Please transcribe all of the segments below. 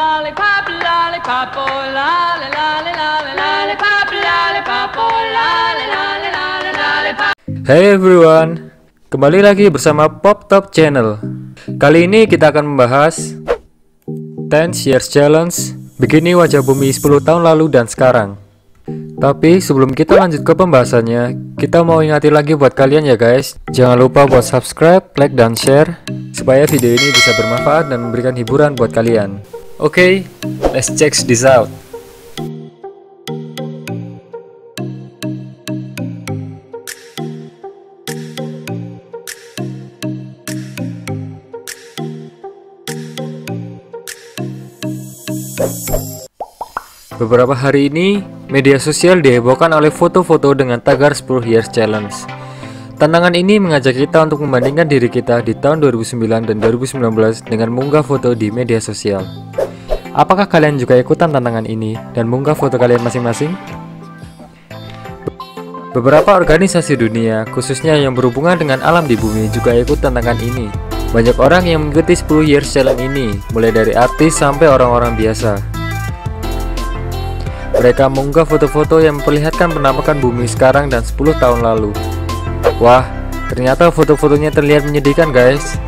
lollipop, lollipop, oh lolly, lolly, lolly, lollipop, lollipop, oh lolly, lolly, lolly, lollipop. Hey everyone, kembali lagi bersama Pop Top Channel. Kali ini kita akan membahas 10 Years Challenge Begini Wajah Bumi 10 tahun lalu dan sekarang. Tapi sebelum kita lanjut ke pembahasannya, kita mau ingatin lagi buat kalian ya guys, jangan lupa buat subscribe, like, dan share supaya video ini bisa bermanfaat dan memberikan hiburan buat kalian. Oke, let's check this out. Beberapa hari ini, media sosial dihebohkan oleh foto-foto dengan tagar 10 Years Challenge. Tantangan ini mengajak kita untuk membandingkan diri kita di tahun 2009 dan 2019 dengan mengunggah foto di media sosial. Apakah kalian juga ikutan tantangan ini dan mengunggah foto kalian masing-masing? Beberapa organisasi dunia, khususnya yang berhubungan dengan alam di bumi, juga ikut tantangan ini. Banyak orang yang mengikuti 10 Years Challenge ini, mulai dari artis sampai orang-orang biasa. Mereka mengunggah foto-foto yang memperlihatkan penampakan bumi sekarang dan 10 tahun lalu. Wah, ternyata foto-fotonya terlihat menyedihkan guys.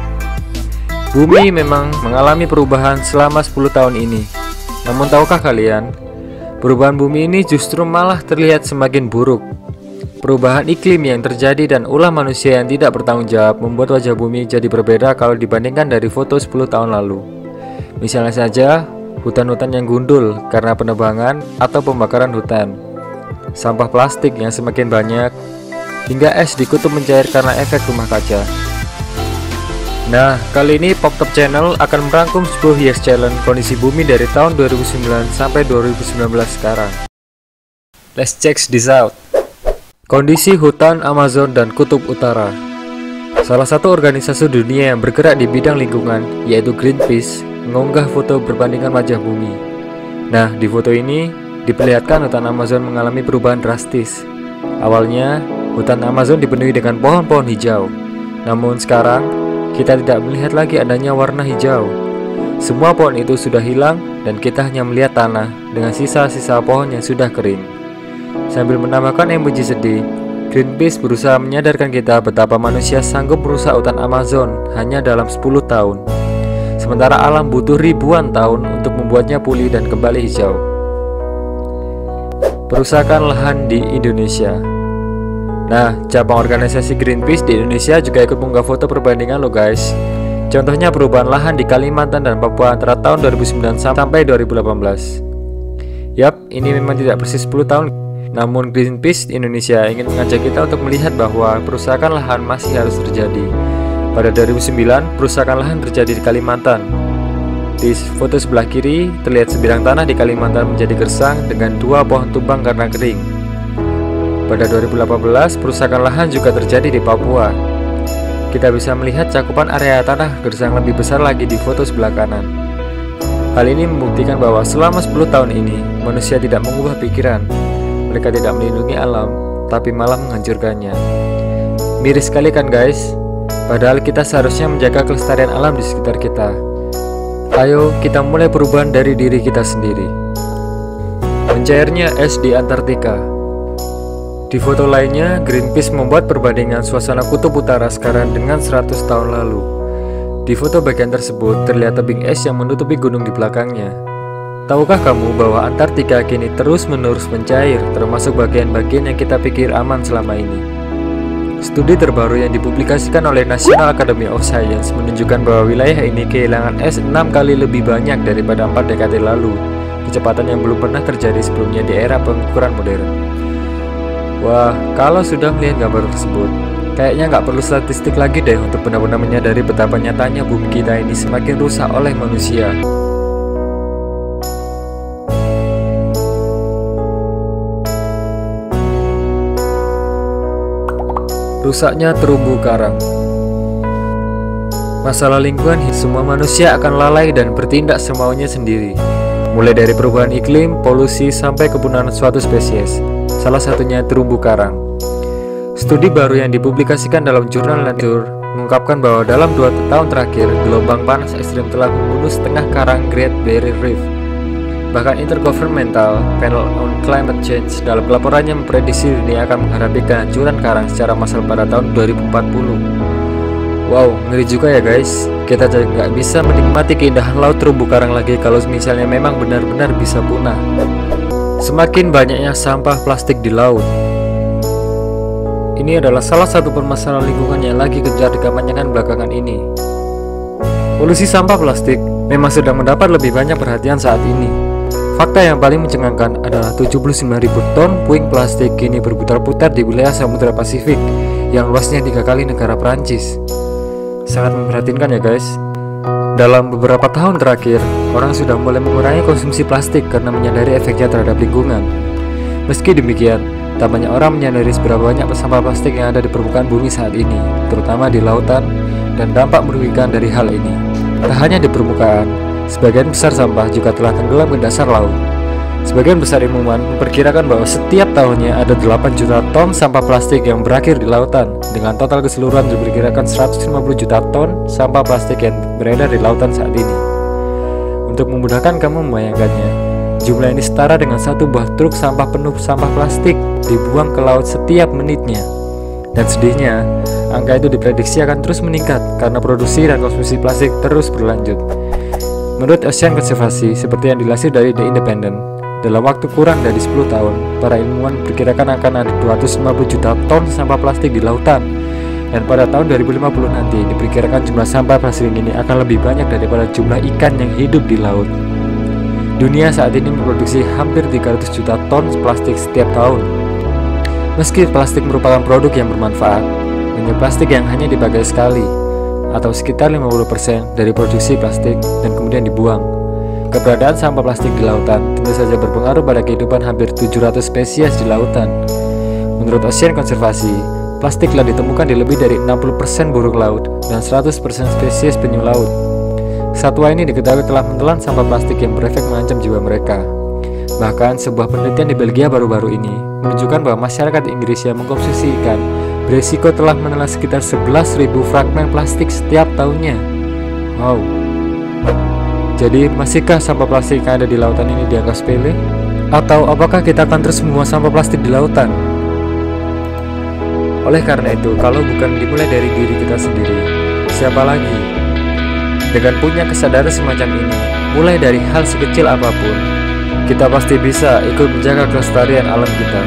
Bumi memang mengalami perubahan selama 10 tahun ini. Namun tahukah kalian, perubahan bumi ini justru malah terlihat semakin buruk. Perubahan iklim yang terjadi dan ulah manusia yang tidak bertanggung jawab membuat wajah bumi jadi berbeda kalau dibandingkan dari foto 10 tahun lalu. Misalnya saja, hutan-hutan yang gundul karena penebangan atau pembakaran hutan, sampah plastik yang semakin banyak, hingga es di kutub mencair karena efek rumah kaca. Nah, kali ini Pop Top Channel akan merangkum 10 Years Challenge kondisi bumi dari tahun 2009 sampai 2019 sekarang. Let's check this out. Kondisi hutan Amazon dan Kutub Utara. Salah satu organisasi dunia yang bergerak di bidang lingkungan, yaitu Greenpeace, mengunggah foto berbandingan wajah bumi. Nah, di foto ini diperlihatkan hutan Amazon mengalami perubahan drastis. Awalnya, hutan Amazon dipenuhi dengan pohon-pohon hijau. Namun sekarang, kita tidak melihat lagi adanya warna hijau. Semua pohon itu sudah hilang dan kita hanya melihat tanah dengan sisa-sisa pohon yang sudah kering. Sambil menambahkan emoji sedih, Greenpeace berusaha menyadarkan kita betapa manusia sanggup merusak hutan Amazon hanya dalam 10 tahun. Sementara alam butuh ribuan tahun untuk membuatnya pulih dan kembali hijau. Perusakan lahan di Indonesia. Nah, cabang organisasi Greenpeace di Indonesia juga ikut mengunggah foto perbandingan loh guys. Contohnya perubahan lahan di Kalimantan dan Papua antara tahun 2009 sampai 2018. Yap, ini memang tidak persis 10 tahun. Namun Greenpeace Indonesia ingin mengajak kita untuk melihat bahwa perusakan lahan masih harus terjadi. Pada 2009, perusakan lahan terjadi di Kalimantan. Di foto sebelah kiri, terlihat sebidang tanah di Kalimantan menjadi gersang dengan 2 pohon tumbang karena kering. Pada 2018, perusakan lahan juga terjadi di Papua. Kita bisa melihat cakupan area tanah gersang lebih besar lagi di foto sebelah kanan. Hal ini membuktikan bahwa selama 10 tahun ini, manusia tidak mengubah pikiran. Mereka tidak melindungi alam, tapi malah menghancurkannya. Miris sekali kan guys? Padahal kita seharusnya menjaga kelestarian alam di sekitar kita. Ayo kita mulai perubahan dari diri kita sendiri. Mencairnya es di Antartika. Di foto lainnya, Greenpeace membuat perbandingan suasana kutub utara sekarang dengan 100 tahun lalu. Di foto bagian tersebut terlihat tebing es yang menutupi gunung di belakangnya. Tahukah kamu bahwa Antartika kini terus-menerus mencair, termasuk bagian-bagian yang kita pikir aman selama ini? Studi terbaru yang dipublikasikan oleh National Academy of Science menunjukkan bahwa wilayah ini kehilangan es 6 kali lebih banyak daripada 4 dekade lalu, kecepatan yang belum pernah terjadi sebelumnya di era pengukuran modern. Wah, kalau sudah melihat gambar tersebut, kayaknya nggak perlu statistik lagi deh untuk benar-benar menyadari betapa nyatanya bumi kita ini semakin rusak oleh manusia. Rusaknya terumbu karang. Masalah lingkungan, semua manusia akan lalai dan bertindak semaunya sendiri. Mulai dari perubahan iklim, polusi, sampai kepunahan suatu spesies. Salah satunya terumbu karang. Studi baru yang dipublikasikan dalam jurnal Nature mengungkapkan bahwa dalam 2 tahun terakhir, gelombang panas ekstrim telah membunuh setengah karang Great Barrier Reef. Bahkan Intergovernmental Panel on Climate Change dalam laporannya memprediksi dunia akan menghadapi kehancuran karang secara massal pada tahun 2040. Wow, ngeri juga ya guys. Kita jadi nggak bisa menikmati keindahan laut terumbu karang lagi kalau misalnya memang benar-benar bisa punah. Semakin banyaknya sampah plastik di laut. Ini adalah salah satu permasalahan lingkungan yang lagi gencar dikampanyekan belakangan ini. Polusi sampah plastik memang sedang mendapat lebih banyak perhatian saat ini. Fakta yang paling mencengangkan adalah 79.000 ton puing plastik kini berputar-putar di wilayah Samudra Pasifik yang luasnya 3 kali negara Perancis. Sangat memprihatinkan ya guys. Dalam beberapa tahun terakhir, orang sudah mulai mengurangi konsumsi plastik karena menyadari efeknya terhadap lingkungan. Meski demikian, tak banyak orang menyadari seberapa banyak sampah plastik yang ada di permukaan bumi saat ini, terutama di lautan, dan dampak merugikan dari hal ini. Tak hanya di permukaan, sebagian besar sampah juga telah tenggelam ke dasar laut. Sebagian besar ilmuwan memperkirakan bahwa setiap tahunnya ada 8 juta ton sampah plastik yang berakhir di lautan, dengan total keseluruhan diperkirakan 150 juta ton sampah plastik yang beredar di lautan saat ini. Untuk memudahkan kamu membayangkannya, jumlah ini setara dengan 1 buah truk sampah penuh sampah plastik dibuang ke laut setiap menitnya. Dan sedihnya, angka itu diprediksi akan terus meningkat karena produksi dan konsumsi plastik terus berlanjut. Menurut Ocean Conservancy, seperti yang dilansir dari The Independent, dalam waktu kurang dari 10 tahun, para ilmuwan memperkirakan akan ada 250 juta ton sampah plastik di lautan. Dan pada tahun 2050 nanti, diperkirakan jumlah sampah plastik ini akan lebih banyak daripada jumlah ikan yang hidup di laut. Dunia saat ini memproduksi hampir 300 juta ton plastik setiap tahun. Meski plastik merupakan produk yang bermanfaat, banyak plastik yang hanya dipakai sekali, atau sekitar 50% dari produksi plastik dan kemudian dibuang. Keberadaan sampah plastik di lautan tentu saja berpengaruh pada kehidupan hampir 700 spesies di lautan. Menurut Ocean Conservancy, plastik telah ditemukan di lebih dari 60% burung laut dan 100% spesies penyu laut. Satwa ini diketahui telah menelan sampah plastik yang berefek mengancam jiwa mereka. Bahkan sebuah penelitian di Belgia baru-baru ini menunjukkan bahwa masyarakat Inggris yang mengkonsumsi ikan beresiko telah menelan sekitar 11.000 fragmen plastik setiap tahunnya. Wow. Jadi masihkah sampah plastik yang ada di lautan ini dianggap sepele? Atau apakah kita akan terus membuang sampah plastik di lautan? Oleh karena itu, kalau bukan dimulai dari diri kita sendiri, siapa lagi? Dengan punya kesadaran semacam ini, mulai dari hal sekecil apapun, kita pasti bisa ikut menjaga kelestarian alam kita.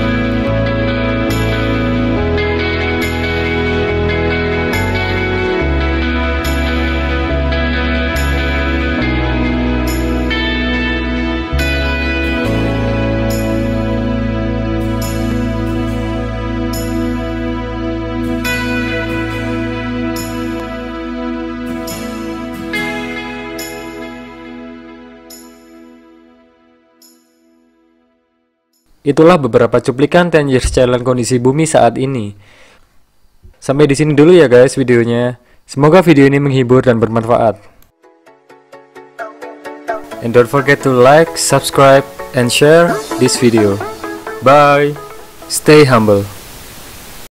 Itulah beberapa cuplikan 10 years challenge kondisi bumi saat ini. Sampai di sini dulu ya guys videonya. Semoga video ini menghibur dan bermanfaat. And don't forget to like, subscribe, and share this video. Bye. Stay humble.